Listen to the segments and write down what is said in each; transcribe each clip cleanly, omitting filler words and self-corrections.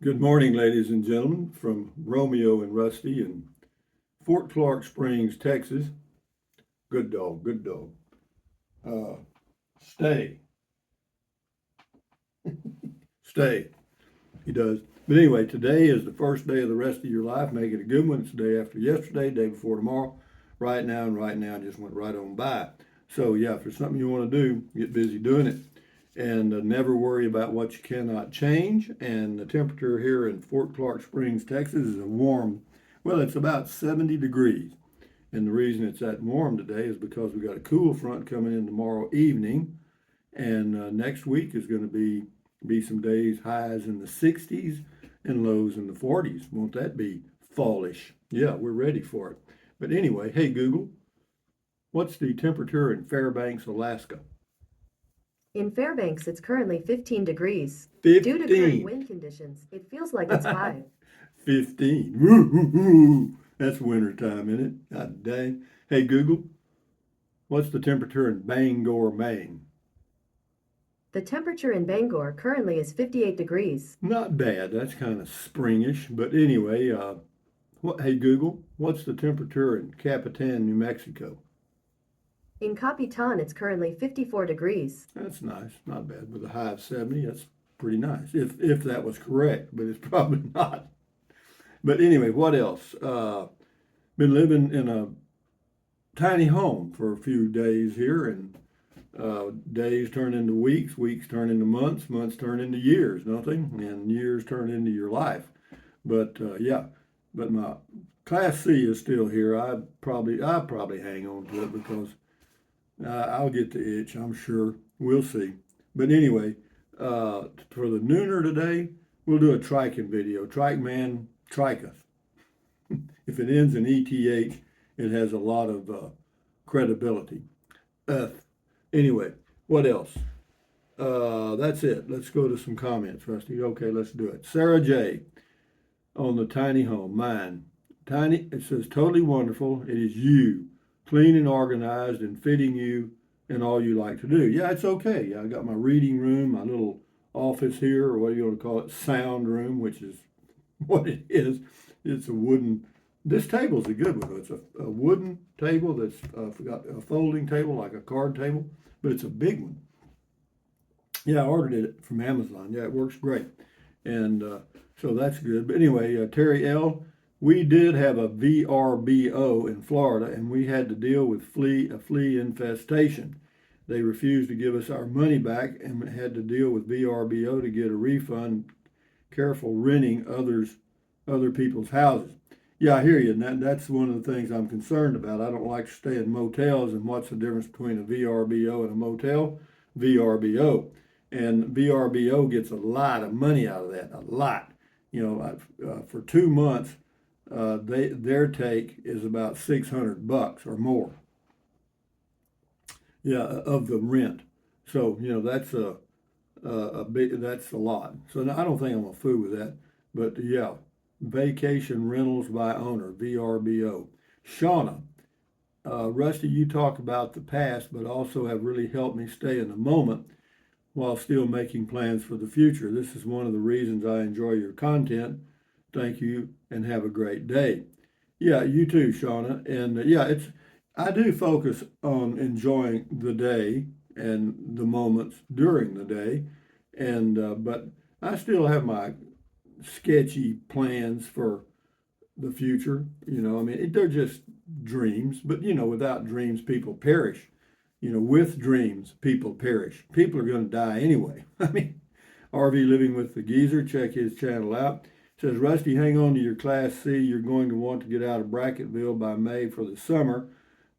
Good morning, ladies and gentlemen, from Romeo and Rusty in Fort Clark Springs, Texas. Good dog, good dog. Uh, stay, stay. He does. But anyway, today is the first day of the rest of your life. Make it a good one. It's the day after yesterday, day before tomorrow. Right now just went right on by. So, yeah, if there's something you want to do, get busy doing it. And never worry about what you cannot change. And the temperature here in Fort Clark Springs, Texas is a warm, well, it's about 70 degrees. And the reason it's that warm today is because we got a cool front coming in tomorrow evening. And next week is going to be some days highs in the 60s and lows in the 40s. Won't that be fallish? Yeah, we're ready for it. But anyway, hey Google, what's the temperature in Fairbanks, Alaska? In Fairbanks, it's currently 15 degrees. Due to current 15. wind conditions, it feels like it's 5. 15. Woo, woo, woo. That's winter time, isn't it? God dang. Hey Google, what's the temperature in Bangor, Maine? The temperature in Bangor currently is 58 degrees. Not bad. That's kind of springish. But anyway, hey Google, what's the temperature in Capitan, New Mexico? In Capitan, it's currently 54 degrees. That's nice. Not bad. With a high of 70, that's pretty nice. If that was correct, but it's probably not. But anyway, what else? Been living in a tiny home for a few days here, and days turn into weeks, weeks turn into months, months turn into years, nothing, and years turn into your life. But yeah, but my Class C is still here. I'll probably hang on to it because I'll get the itch. I'm sure. We'll see. But anyway, for the nooner today, we'll do a triking video. Trike man, triketh. If it ends in ETH, it has a lot of credibility. Anyway, what else? That's it. Let's go to some comments, Rusty. Okay, let's do it. Sarah J. on the tiny home, mine. Tiny, it says totally wonderful. It is you, clean and organized and fitting you and all you like to do. Yeah, it's okay. Yeah, I got my reading room, my little office here, or what do you want to call it, sound room, which is what it is. It's a wooden. This table's a good one. It's a wooden table that's got a folding table like a card table, but it's a big one. Yeah, I ordered it from Amazon. Yeah, it works great, and so that's good. But anyway, Terry L. We did have a VRBO in Florida, and we had to deal with a flea infestation. They refused to give us our money back, and had to deal with VRBO to get a refund. Careful renting other people's houses. Yeah, I hear you. And that's one of the things I'm concerned about. I don't like to stay in motels. And what's the difference between a VRBO and a motel? VRBO. And VRBO gets a lot of money out of that. A lot. You know, for 2 months, their take is about $600 or more. Yeah, of the rent. So that's a big. That's a lot. So I don't think I'm gonna fool with that. But yeah, vacation rentals by owner (VRBO). Shauna, Rusty, you talk about the past, but also have really helped me stay in the moment while still making plans for the future. This is one of the reasons I enjoy your content. Thank you, and have a great day. Yeah, you too, Shauna. And yeah, I do focus on enjoying the day and the moments during the day, and but I still have my sketchy plans for the future. I mean, they're just dreams, but without dreams, people perish. With dreams, people perish. People are going to die anyway. I mean, RV Living with the Geezer, check his channel out. Says, Rusty, hang on to your Class C. You're going to want to get out of Bracketville by May for the summer.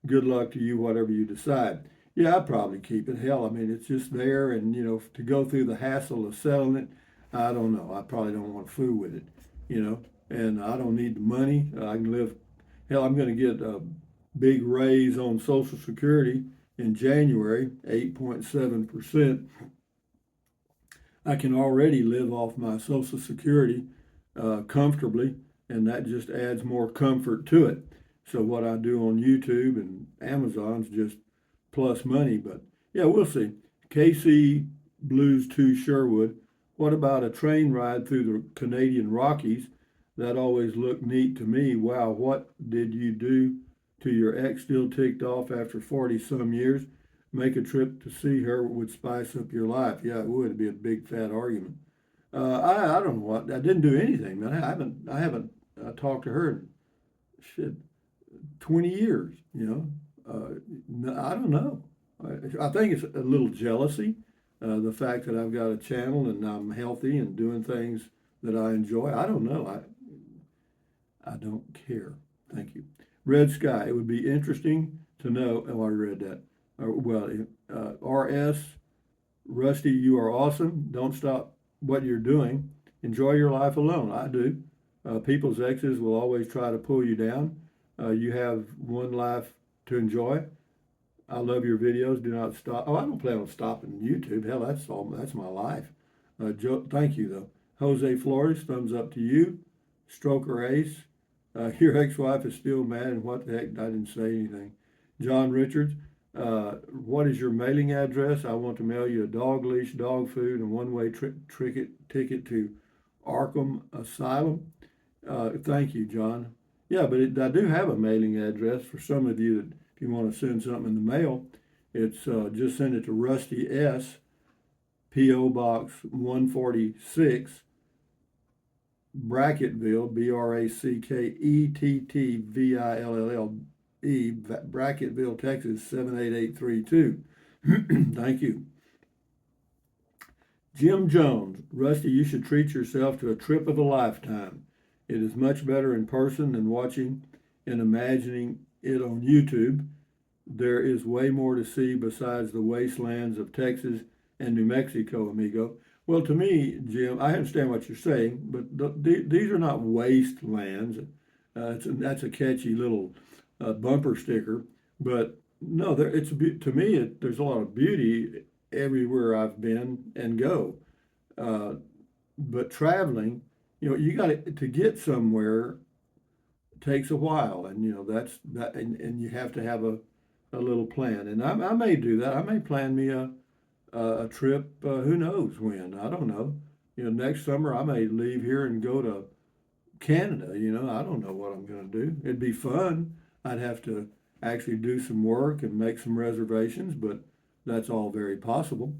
Good luck to you, whatever you decide. Yeah, I'd probably keep it. Hell, I mean, it's just there, and to go through the hassle of selling it, I don't know. I probably don't want to fool with it, and I don't need the money. I can live. Hell, I'm going to get a big raise on Social Security in January, 8.7%. I can already live off my Social Security comfortably, and that just adds more comfort to it. So what I do on YouTube and Amazon's just plus money. But yeah, we'll see. KC Blues 2 Sherwood. What about a train ride through the Canadian Rockies? That always looked neat to me. Wow, what did you do to your ex still ticked off after 40 some years? Make a trip to see her would spice up your life. Yeah, it would. It'd be a big fat argument. I don't know what. I didn't do anything, man. I haven't talked to her in shit 20 years. I don't know. I think it's a little jealousy, the fact that I've got a channel and I'm healthy and doing things that I enjoy. I don't know. I don't care. Thank you. Red Sky. It would be interesting to know. Oh, I read that. RS Rusty, you are awesome. Don't stop what you're doing. Enjoy your life alone. I do. People's exes will always try to pull you down. You have one life to enjoy. I love your videos. Do not stop. Oh, I don't plan on stopping YouTube. Hell, that's my life. Thank you though. Jose Flores, thumbs up to you. Stroker Ace, your ex-wife is still mad, and what the heck? I didn't say anything. John Richards, what is your mailing address? I want to mail you a dog leash, dog food, and one-way ticket to Arkham Asylum. Thank you, John. Yeah, but I do have a mailing address for some of you that if you want to send something in the mail, it's just send it to Rusty S, P.O. Box 146, Brackettville, Brackettville, Brackettville, Texas 78832. Thank you. Jim Jones, Rusty, you should treat yourself to a trip of a lifetime. It is much better in person than watching and imagining it on YouTube. There is way more to see besides the wastelands of Texas and New Mexico, amigo. Well, to me, Jim, I understand what you're saying, but these are not wastelands. That's a catchy little bumper sticker, but no, to me, there's a lot of beauty everywhere I've been and go. But traveling, you got to get somewhere takes a while, and that's that, and you have to have a little plan. And I may do that. I may plan me a trip. Who knows when? I don't know. Next summer I may leave here and go to Canada. I don't know what I'm going to do. It'd be fun. I'd have to actually do some work and make some reservations, but that's all very possible.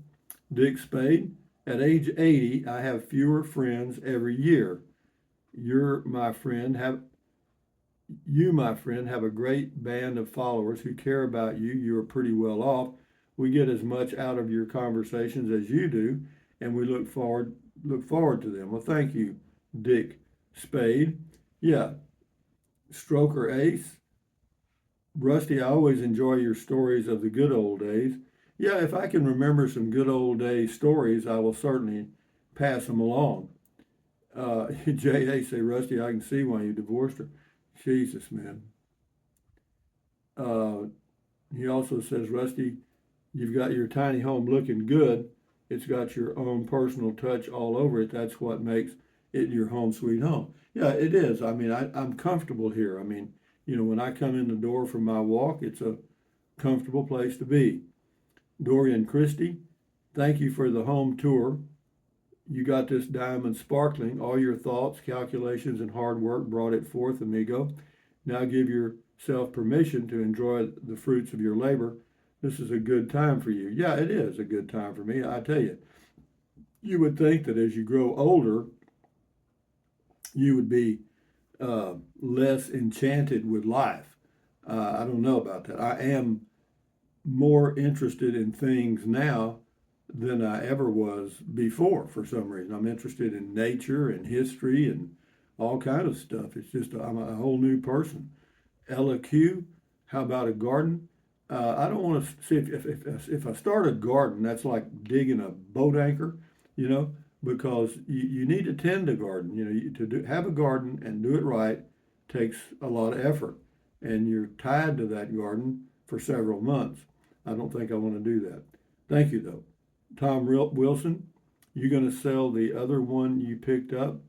Dick Spade, at age 80, I have fewer friends every year. You, my friend, have a great band of followers who care about you. You are pretty well off. We get as much out of your conversations as you do, and we look forward to them. Well, thank you, Dick Spade. Yeah, Stroker Ace. Rusty, I always enjoy your stories of the good old days. Yeah, if I can remember some good old days stories, I will certainly pass them along. J.A. say, Rusty, I can see why you divorced her. Jesus, man. He also says, Rusty, you've got your tiny home looking good. It's got your own personal touch all over it. That's what makes it your home sweet home. Yeah, it is. I mean, I'm comfortable here. I mean, when I come in the door for my walk, it's a comfortable place to be. Dorian Christie, thank you for the home tour. You got this diamond sparkling. All your thoughts, calculations, and hard work brought it forth, amigo. Now give yourself permission to enjoy the fruits of your labor. This is a good time for you. Yeah, it is a good time for me. I tell you, you would think that as you grow older, you would be less enchanted with life. I don't know about that. I am more interested in things now than I ever was before for some reason. I'm interested in nature and history and all kind of stuff. It's just I'm a whole new person. Ella Q, how about a garden? I don't want to see if I start a garden, that's like digging a boat anchor, because you need to tend a garden. Have a garden and do it right takes a lot of effort, and you're tied to that garden for several months. I don't think I want to do that. Thank you, though. Tom Wilson, you going to sell the other one you picked up?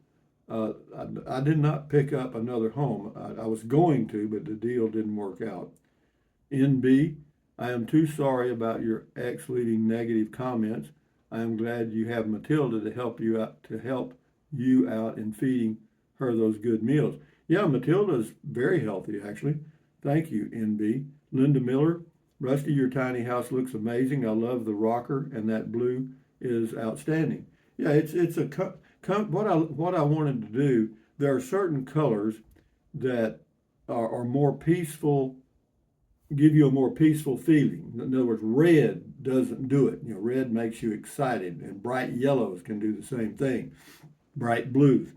I did not pick up another home. I was going to, but the deal didn't work out. NB, I am too sorry about your ex leaving negative comments. I am glad you have Matilda to help you out in feeding her those good meals. Yeah, Matilda's very healthy, actually. Thank you, NB. Linda Miller, Rusty, your tiny house looks amazing. I love the rocker, and that blue is outstanding. Yeah, it's a what I wanted to do. There are certain colors that are more peaceful, give you a more peaceful feeling. In other words, red doesn't do it. You know, red makes you excited, and bright yellows can do the same thing. Bright blues,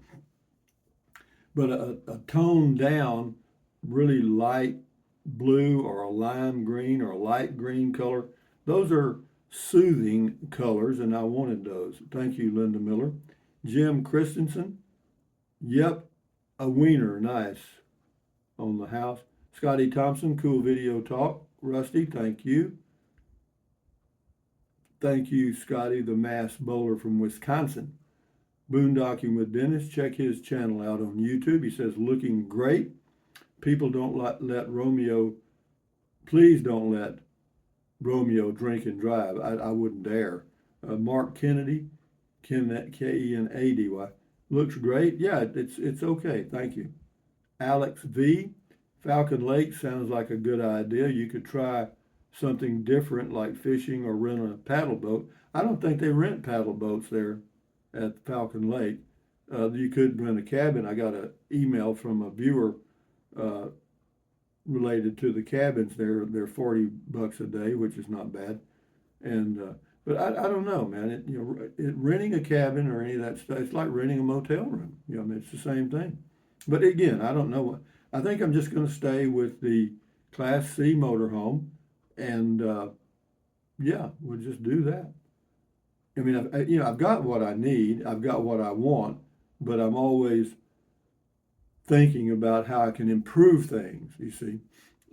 but a toned down, really light blue or a lime green or a light green color, those are soothing colors, and I wanted those. Thank you, Linda Miller. Jim Christensen, yep, a wiener, nice on the house. Scotty Thompson, cool video talk. Rusty, thank you. Thank you, Scotty, the mass bowler from Wisconsin. Boondocking with Dennis, check his channel out on YouTube. He says, looking great. People don't let Romeo, please don't let Romeo drink and drive. I wouldn't dare. Mark Kennedy, Kenady, looks great. Yeah, it's okay. Thank you. Alex V, Falcon Lake sounds like a good idea. You could try something different like fishing or rent a paddle boat. I don't think they rent paddle boats there at Falcon Lake. You could rent a cabin. I got an email from a viewer related to the cabins. They're $40 a day, which is not bad. And but I don't know, man. Renting a cabin or any of that stuff, it's like renting a motel room. I mean, it's the same thing. But again, I don't know. I think I'm just going to stay with the Class C motorhome, and yeah, we'll just do that. I mean, I've got what I need, I've got what I want, but I'm always thinking about how I can improve things, you see.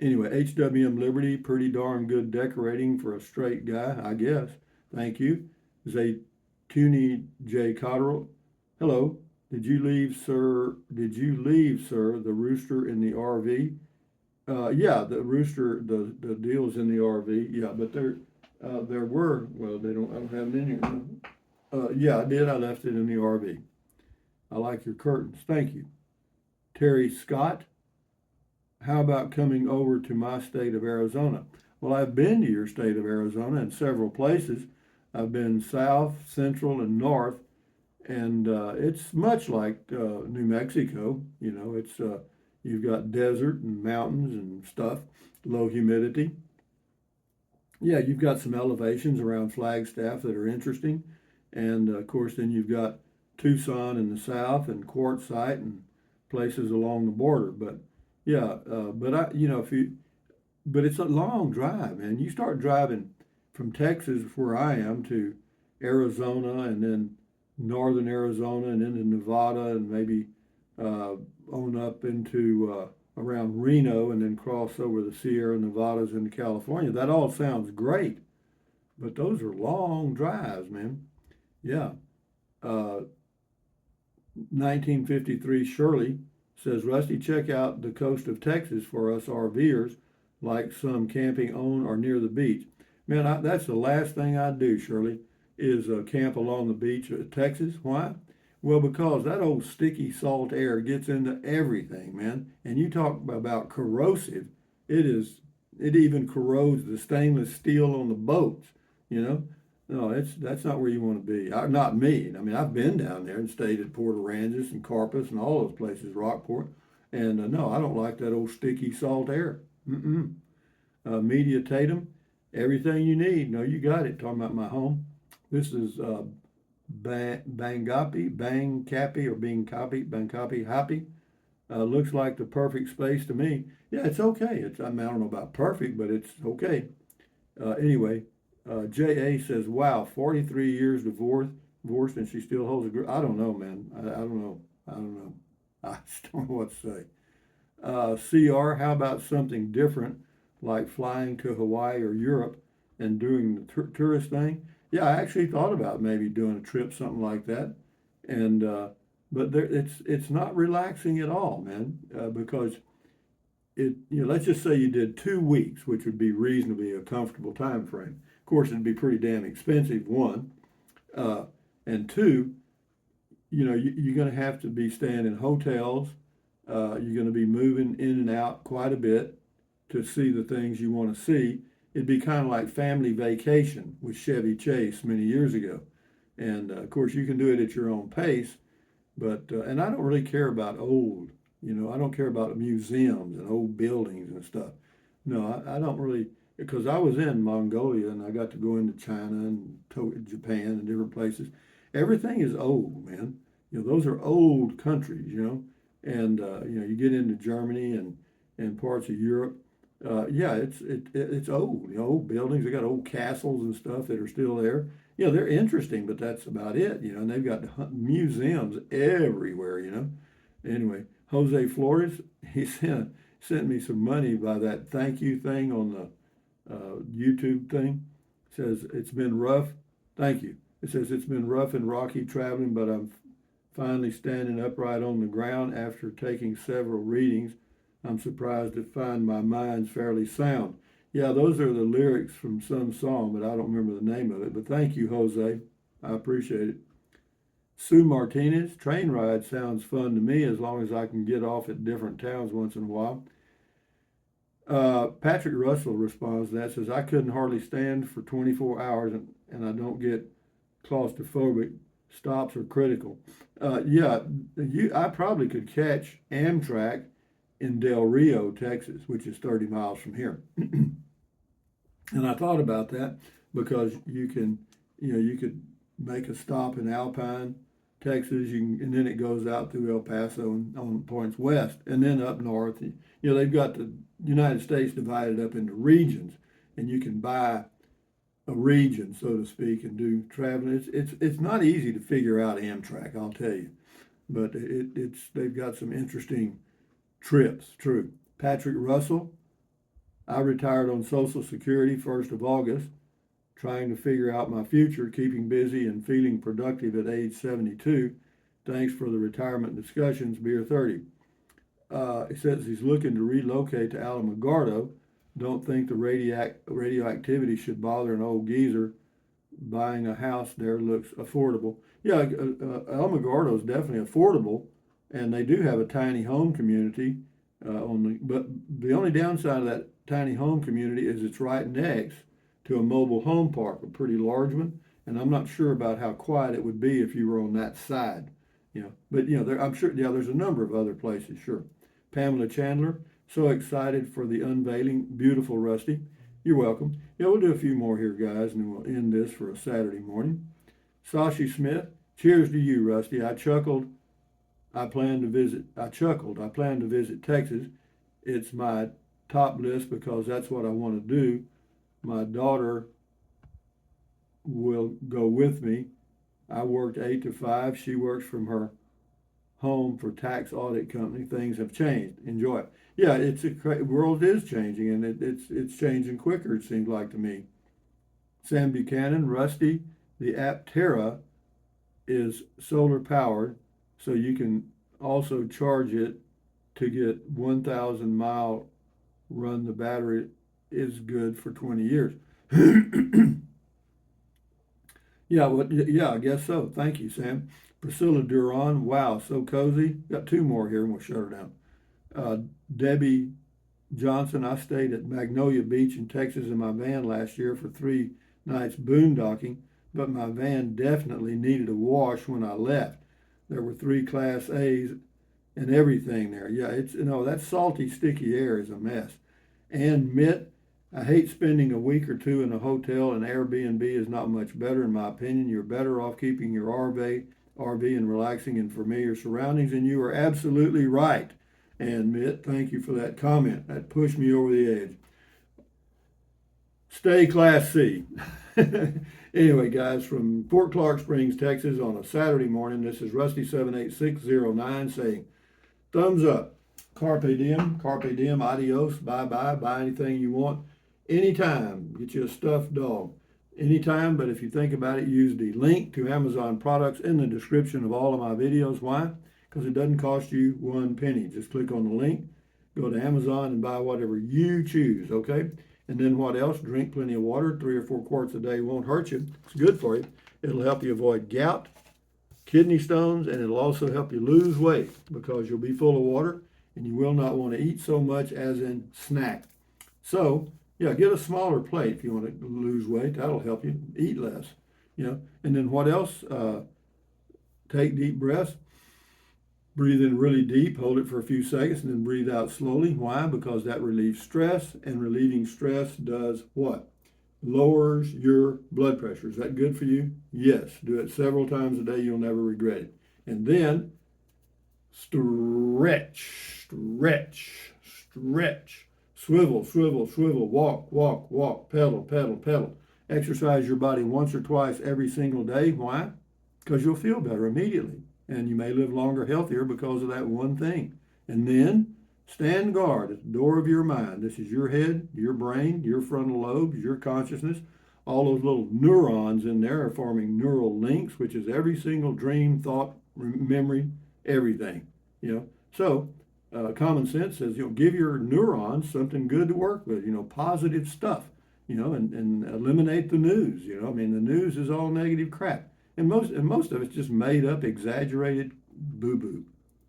Anyway, HWM Liberty, pretty darn good decorating for a straight guy, I guess. Thank you. Zaytuni J. Cotterill, hello. Did you leave, sir, the rooster in the RV? Yeah, the rooster, the deal's in the RV, yeah, but there were, well, I don't have it in here. Yeah, I did. I left it in the RV. I like your curtains. Thank you. Terry Scott, how about coming over to my state of Arizona? Well, I've been to your state of Arizona in several places. I've been south, central, and north, and it's much like New Mexico. It's you've got desert and mountains and stuff, low humidity. Yeah, you've got some elevations around Flagstaff that are interesting. And of course, then you've got Tucson in the south and Quartzsite and places along the border. But yeah, but it's a long drive, man. You start driving from Texas, where I am, to Arizona, and then northern Arizona, and into Nevada, and maybe on up into around Reno, and then cross over the Sierra Nevadas into California. That all sounds great, but those are long drives, man. Yeah. 1953 Shirley says, Rusty, check out the coast of Texas for us RVers, like some camping on or near the beach. Man, that's the last thing I'd do, Shirley, is camp along the beach of Texas. Why? Well, because that old sticky salt air gets into everything, man. And you talk about corrosive. It even corrodes the stainless steel on the boats, No, that's not where you want to be. Not me. I mean, I've been down there and stayed at Port Aransas and Corpus and all those places, Rockport. And no, I don't like that old sticky salt air. Media Tatum, everything you need. No, you got it. Talking about my home. This is Bangkapi Happy. Looks like the perfect space to me. Yeah, it's okay. I don't know about perfect, but it's okay. Anyway, J.A. says, wow, 43 years divorced, and she still holds a group. I don't know, man. I don't know. I just don't know what to say. CR, how about something different, like flying to Hawaii or Europe and doing the tourist thing? Yeah, I actually thought about maybe doing a trip, something like that. And but it's not relaxing at all, man, because let's just say you did 2 weeks, which would be reasonably a comfortable time frame. Of course, it'd be pretty damn expensive, one. And two, you're going to have to be staying in hotels. You're going to be moving in and out quite a bit to see the things you want to see. It'd be kind of like Family Vacation with Chevy Chase many years ago. And of course, you can do it at your own pace. But and I don't really care about old. I don't care about museums and old buildings and stuff. No, I don't really, because I was in Mongolia and I got to go into China and Japan and different places. Everything is old, man. Those are old countries. And you get into Germany and parts of Europe. Yeah, it's old. Old buildings. They got old castles and stuff that are still there. They're interesting, but that's about it. And they've got museums everywhere. Anyway, Jose Flores, he sent me some money by that thank you thing on the YouTube thing. It says it's been rough. Thank you. It says it's been rough and rocky traveling, but I'm finally standing upright on the ground after taking several readings. I'm surprised to find my mind's fairly sound. Yeah, those are the lyrics from some song, but I don't remember the name of it. But thank you, Jose. I appreciate it. Sue Martinez, train ride sounds fun to me as long as I can get off at different towns once in a while. Patrick Russell responds to that, says, I couldn't hardly stand for 24 hours and I don't get claustrophobic. Stops are critical. I probably could catch Amtrak in Del Rio, Texas, which is 30 miles from here. And I thought about that because you could make a stop in Alpine, Texas, and then it goes out through El Paso and on points west, and then up north. They've got the United States divided up into regions, and you can buy a region, so to speak, and do traveling. It's not easy to figure out Amtrak, I'll tell you, but they've got some interesting trips. True. Patrick Russell, I retired on Social Security 1st of August, trying to figure out my future, keeping busy and feeling productive at age 72. Thanks for the retirement discussions, Beer 30. He says he's looking to relocate to Alamogordo. Don't think the radioactivity should bother an old geezer. Buying a house there looks affordable. Yeah, Alamogordo is definitely affordable, and they do have a tiny home community. But the only downside of that tiny home community is it's right next to a mobile home park, a pretty large one, and I'm not sure about how quiet it would be if you were on that side. But I'm sure. Yeah, there's a number of other places. Sure. Pamela Chandler, so excited for the unveiling. Beautiful, Rusty. You're welcome. Yeah, we'll do a few more here, guys, and then we'll end this for a Saturday morning. Sashi Smith, cheers to you, Rusty. I chuckled. I plan to visit Texas. It's my top list because that's what I want to do. My daughter will go with me. I worked 8 to 5. She works from her home for tax audit company. Things have changed. Enjoy it. Yeah, world is changing, and it's changing quicker, it seems like to me. Sam Buchanan, Rusty, the Aptera is solar powered, so you can also charge it to get 1,000 mile run. The battery is good for 20 years. Yeah, I guess so. Thank you, Sam. Priscilla Duran, wow, so cozy. Got 2 more here and we'll shut her down. Debbie Johnson, I stayed at Magnolia Beach in Texas in my van last year for 3 nights boondocking, but my van definitely needed a wash when I left. There were 3 Class A's and everything there. Yeah, that salty, sticky air is a mess. And Mitt, I hate spending a week or 2 in a hotel, and Airbnb is not much better in my opinion. You're better off keeping your RV and relaxing in familiar surroundings, and you are absolutely right. And Mitt, thank you for that comment. That pushed me over the edge. Stay Class C. Anyway, guys, from Fort Clark Springs, Texas, on a Saturday morning, this is Rusty78609 saying, thumbs up. Carpe diem, adios, bye-bye, buy anything you want, anytime. Get you a stuffed dog, anytime. But if you think about it, use the link to Amazon products in the description of all of my videos. Why? Because it doesn't cost you 1 penny. Just click on the link, go to Amazon and buy whatever you choose, okay? And then what else? Drink plenty of water. 3 or 4 quarts a day won't hurt you. It's good for you. It'll help you avoid gout, kidney stones, and it'll also help you lose weight because you'll be full of water and you will not want to eat so much as in snack. So, yeah, get a smaller plate if you want to lose weight. That'll help you eat less, And then what else? Take deep breaths. Breathe in really deep, hold it for a few seconds, and then breathe out slowly. Why? Because that relieves stress, and relieving stress does what? Lowers your blood pressure. Is that good for you? Yes. Do it several times a day. You'll never regret it. And then stretch, stretch, stretch. Swivel, swivel, swivel. Walk, walk, walk. Pedal, pedal, pedal. Exercise your body once or twice every single day. Why? Because you'll feel better immediately. And you may live longer, healthier because of that one thing. And then stand guard at the door of your mind. This is your head, your brain, your frontal lobes, your consciousness. All those little neurons in there are forming neural links, which is every single dream, thought, memory, everything. So common sense says, give your neurons something good to work with, positive stuff, and eliminate the news. The news is all negative crap. And most of it's just made up, exaggerated boo-boo.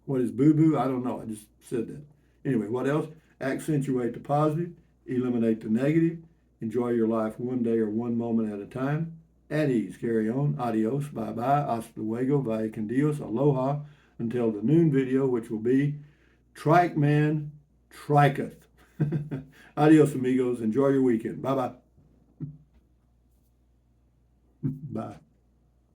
What is boo-boo? I don't know. I just said that. Anyway, what else? Accentuate the positive, eliminate the negative, enjoy your life one day or one moment at a time. At ease, carry on. Adios, bye-bye, hasta luego, vaya con Dios, aloha, until the noon video, which will be Trike Man Triketh. Adios, amigos. Enjoy your weekend. Bye-bye. Bye.